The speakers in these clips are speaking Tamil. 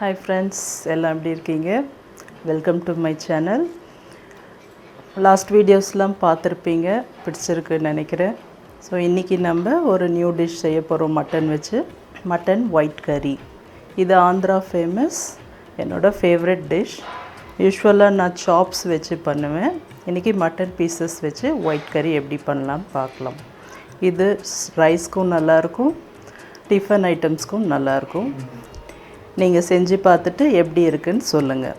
Hi friends, எல்லாம் எப்படி இருக்கீங்க? Welcome to my channel. Last videosலாம் பார்த்திருப்பீங்க, பிடிச்சிருக்குன்னு நினைக்கிறேன். ஸோ இன்றைக்கி நம்ம ஒரு நியூ டிஷ் செய்ய போகிறோம் மட்டன் வச்சு. மட்டன் ஒயிட் கறி. இது ஆந்திரா ஃபேமஸ், என்னோட ஃபேவரட் டிஷ். யூஸ்வலாக நான் சாப்ஸ் வச்சு பண்ணுவேன். இன்றைக்கி மட்டன் பீசஸ் வச்சு ஒயிட் கறி எப்படி பண்ணலாம்னு பார்க்கலாம். இது ரைஸ்க்கும் நல்லாயிருக்கும், டிஃபன் ஐட்டம்ஸ்க்கும் நல்லாயிருக்கும். நீங்கள் செஞ்சு பார்த்துட்டு எப்படி இருக்குன்னு சொல்லுங்கள்.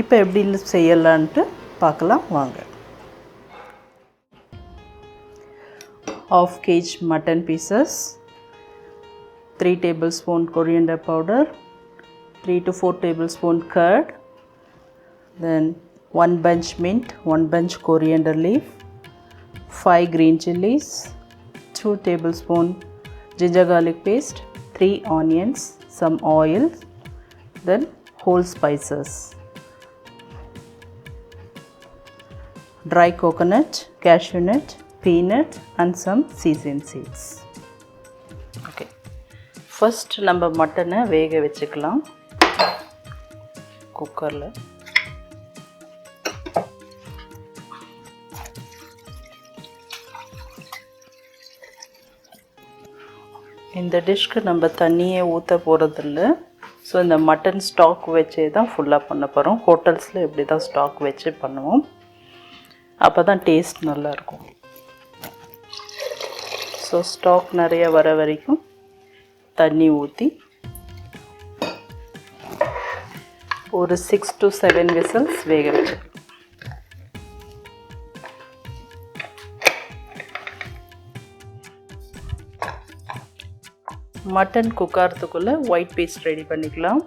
இப்போ எப்படி செய்யலான்ட்டு பார்க்கலாம் வாங்க. 1/2 kg mutton pieces, 3 tablespoon coriander powder, 3 to 4 tablespoon curd, then 1 bunch mint, 1 bunch coriander leaf, 5 green chilies, 2 tablespoon ginger garlic paste, 3 onions, some oil, then whole spices, dry coconut, cashew nut, peanut and some sesame seeds. Okay, first நம்ம மட்டனை வேக வச்சுக்கலாம் குக்கரில். இந்த டிஷ்க்கு நம்ம தண்ணியே ஊற்ற போகிறதில்ல. ஸோ இந்த மட்டன் ஸ்டாக் வச்சே தான் ஃபுல்லாக பண்ண போகிறோம். ஹோட்டல்ஸில் இப்படி தான் ஸ்டாக் வச்சு பண்ணுவோம், அப்போ தான் டேஸ்ட் நல்லாயிருக்கும். ஸோ ஸ்டாக் நிறைய வர வரைக்கும் தண்ணி ஊற்றி ஒரு 6 to 7 விசில்ஸ் வேக வச்சு. மட்டன் குக் ஆகிறதுக்குள்ளே ஒயிட் பேஸ்ட் ரெடி பண்ணிக்கலாம்.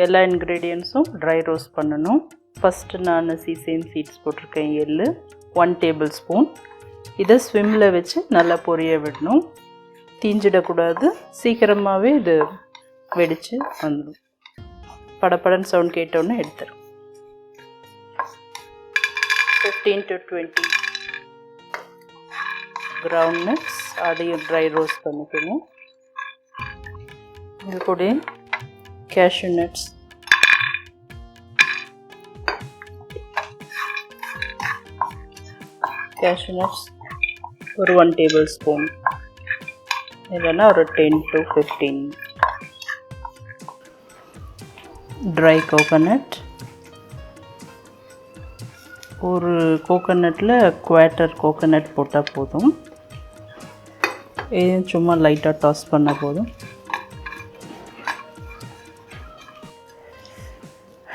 எல்லா இன்க்ரீடியன்ட்ஸும் ட்ரை ரோஸ்ட் பண்ணணும். ஃபஸ்ட்டு நான் சீசேம் சீட்ஸ் போட்டிருக்கேன், எள்ளு 1 டேபிள் ஸ்பூன். இதை ஸ்விம்மில் வச்சு நல்லா பொரிய விடணும், தீஞ்சிடக்கூடாது. சீக்கிரமாகவே இது வெடித்து வந்துடும். படப்படன்னு சவுண்ட் கேட்டோன்னே எடுத்துரும். 15 to 20 கிரவுண்ட்நட்ஸ், அதையும் ட்ரை ரோஸ்ட் பண்ணிக்கணும். இது கூட cashew nuts, ஒரு 1 டேபிள் ஸ்பூன், இல்லைன்னா ஒரு 10 to 15. ட்ரை கோகோனட், ஒரு கோகோனட்டில் குவார்ட்டர் கோகோனட் போட்டால் போதும். இது சும்மா லைட்டாக டாஸ் பண்ணால் போதும்.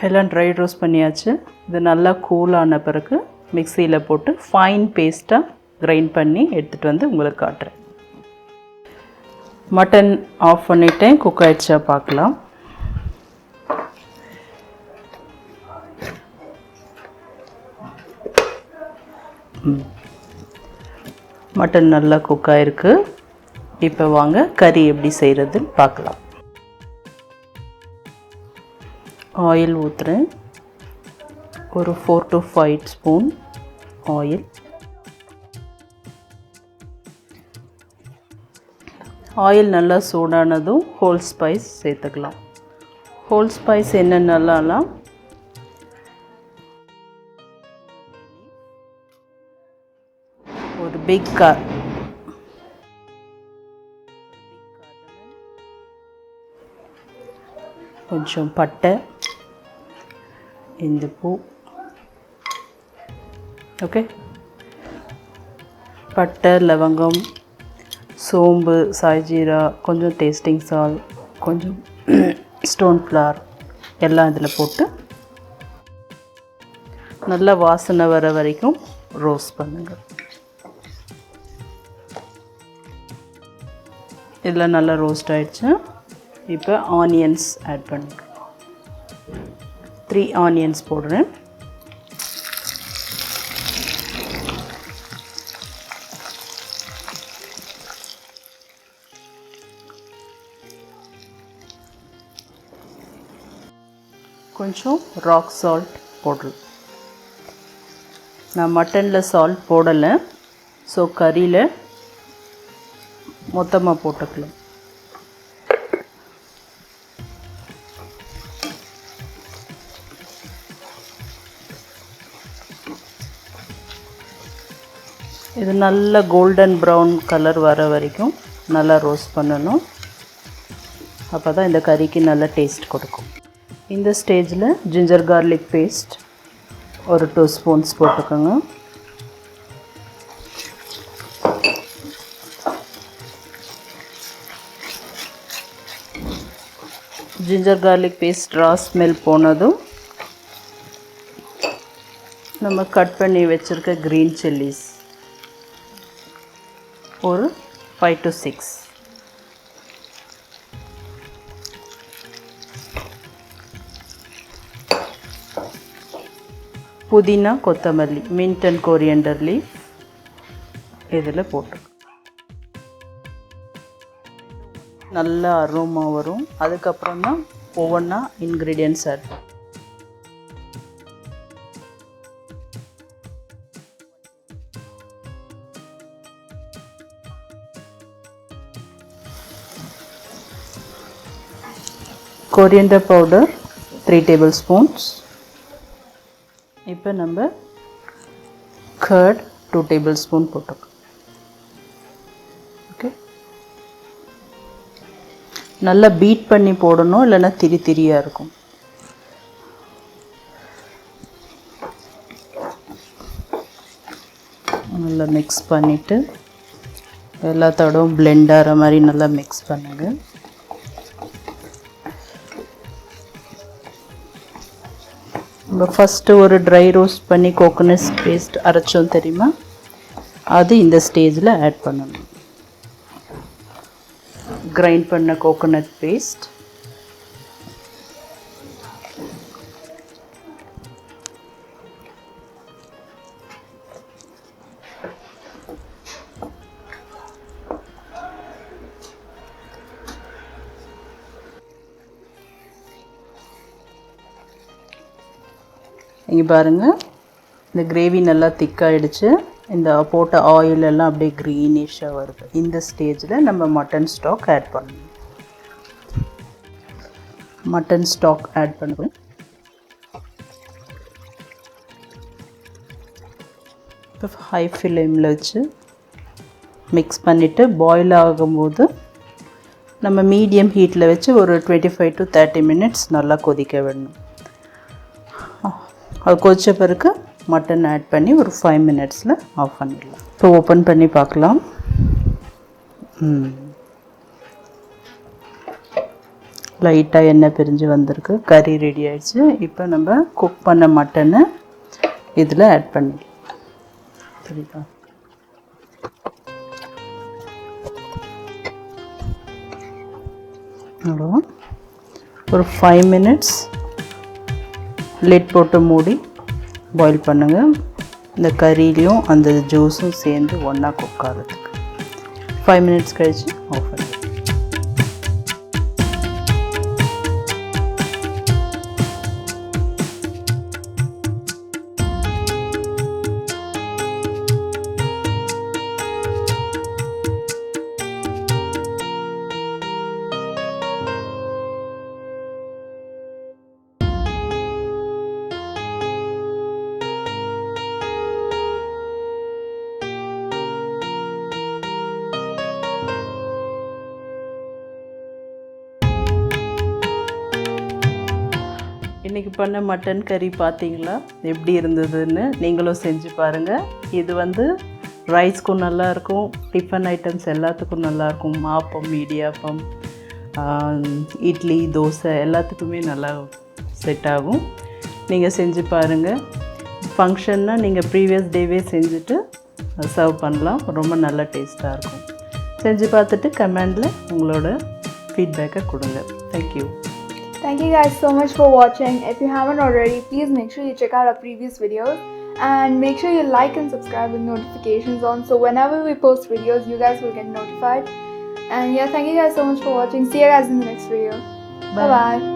எல்லாம் ட்ரை ரோஸ்ட் பண்ணியாச்சு. இது நல்லா கூலான பிறகு மிக்சியில் போட்டு ஃபைன் பேஸ்ட்டாக கிரைண்ட் பண்ணி எடுத்துகிட்டு வந்து உங்களுக்கு காட்டுறேன். மட்டன் ஆஃப் பண்ணிட்டேன், குக் ஆகிடுச்சா பார்க்கலாம். மட்டன் நல்லா குக் ஆகிருக்கு. இப்போ வாங்க கறி எப்படி செய்கிறதுன்னு பார்க்கலாம். ஆயில் ஊற்றுறேன், ஒரு 4 to 5 ஸ்பூன் ஆயில். ஆயில் நல்லா சூடானதும் ஹோல் ஸ்பைஸ் சேர்த்துக்கலாம். ஹோல் ஸ்பைஸ் என்னென்னலாம், ஒரு பிக் கொஞ்சம் பட்டை, இந்த பூ, ஓகே, பட்டை, லவங்கம், சோம்பு, சாய்ஜீரா, கொஞ்சம் டேஸ்டிங் சால்ட், கொஞ்சம் ஸ்டோன் ஃப்ளவர் எல்லாம் இதில் போட்டு நல்லா வாசனை வர வரைக்கும் ரோஸ்ட் பண்ணுங்கள். இதில் நல்லா ரோஸ்ட் ஆகிடுச்சு. இப்போ ஆனியன்ஸ் ஆட் பண்ணிக்கலாம். 3 ஆனியன்ஸ் போடுறேன். கொஞ்சம் ராக் சால்ட் போடுறேன். நான் மட்டனில் சால்ட் போடலை, ஸோ கறியில் மொத்தமாக போட்டுக்கலாம். இது நல்ல கோல்டன் ப்ரௌன் கலர் வர வரைக்கும் நல்லா ரோஸ்ட் பண்ணணும். அப்போ தான் இந்த கறிக்கு நல்ல டேஸ்ட் கொடுக்கும். இந்த ஸ்டேஜில் ஜிஞ்சர் கார்லிக் பேஸ்ட் ஒரு 2 ஸ்பூன்ஸ் போட்டுக்கோங்க. Ginger garlic paste raw smell போனதும் நம்ம கட் பண்ணி வச்சுருக்க க்ரீன் சில்லிஸ் ஒரு 5 to 6, புதினா கொத்தமல்லி மின்ட் அண்ட் கோரியண்டர் லீஃப் இதில் போட்டு நல்ல அரோமா வரும். அதுக்கப்புறம் தான் ஒவ்வொன்றா ingredients add. Coriander powder 3 tablespoons. இப்போ நம்ம curd 2 tablespoon போட்டுக்கலாம். ஓகே, நல்லா பீட் பண்ணி போடணும், இல்லைன்னா திரியாக இருக்கும். நல்லா மிக்ஸ் பண்ணிவிட்டு எல்லாத்தோடவும் பிளெண்ட் ஆகிற மாதிரி நல்லா மிக்ஸ் பண்ணுங்கள். நம்ம ஃபஸ்ட்டு ஒரு ட்ரை ரோஸ்ட் பண்ணி கோகோனட் பேஸ்ட் அரைச்சோம் தெரியுமா, அது இந்த ஸ்டேஜில் ஆட் பண்ணணும். கிரைண்ட் பண்ண கோகோனட் பேஸ்ட் இங்கே பாருங்கள், இந்த கிரேவி நல்லா திக்காகிடுச்சு. இந்த போட்ட ஆயில் எல்லாம் அப்படியே க்ரீனிஷாக வருது. இந்த ஸ்டேஜில் நம்ம மட்டன் ஸ்டாக் ஆட் பண்ணணும். மட்டன் ஸ்டாக் ஆட் பண்ணுவேன். இப்போ ஹை ஃப்ளேமில் வச்சு மிக்ஸ் பண்ணிவிட்டு பாயில் ஆகும்போது நம்ம மீடியம் ஹீட்டில் வச்சு ஒரு 25 to 30 minutes நல்லா கொதிக்க விடணும். அது கொதிச்ச பிறகு மட்டன் ஆட் பண்ணி ஒரு 5 minutesல ஆஃப் பண்ணிடலாம். இப்போ ஓப்பன் பண்ணி பார்க்கலாம். லைட்டாக எண்ணெய் பிரிஞ்சு வந்திருக்கு. கறி ரெடி ஆயிடுச்சு. இப்போ நம்ம குக் பண்ண மட்டனை இதில் ஆட் பண்ணிடலாம். சரிங்களா? அவ்வளோ ஒரு 5 minutes லிட் போட்டு மூடி பாயில் பண்ணுங்கள். இந்த கறியிலையும் அந்த ஜூஸும் சேர்ந்து ஒன்றா குக் ஆகிறதுக்கு 5 minutes கழித்து ஆஃப் பண்ணி. இன்றைக்கி பண்ண மட்டன் கறி பார்த்தீங்களா எப்படி இருந்ததுன்னு? நீங்களும் செஞ்சு பாருங்கள். இது ரைஸ்க்கும் நல்லாயிருக்கும், டிஃபன் ஐட்டம்ஸ் எல்லாத்துக்கும் நல்லாயிருக்கும். ஆப்பம், இடியாப்பம், இட்லி, தோசை எல்லாத்துக்குமே நல்லா செட் ஆகும். நீங்கள் செஞ்சு பாருங்கள். ஃபங்க்ஷன்னா நீங்கள் ப்ரீவியஸ் டேவே செஞ்சுட்டு சர்வ் பண்ணலாம். ரொம்ப நல்ல டேஸ்ட்டாக இருக்கும். செஞ்சு பார்த்துட்டு கமெண்டில் உங்களோட ஃபீட்பேக்கை கொடுங்க. Thank you. Thank you guys so much for watching. If you haven't already, please make sure you check out our previous videos and make sure you like and subscribe with notifications on, so whenever we post videos you guys will get notified. And yeah, thank you guys so much for watching. See you guys in the next video. Bye bye.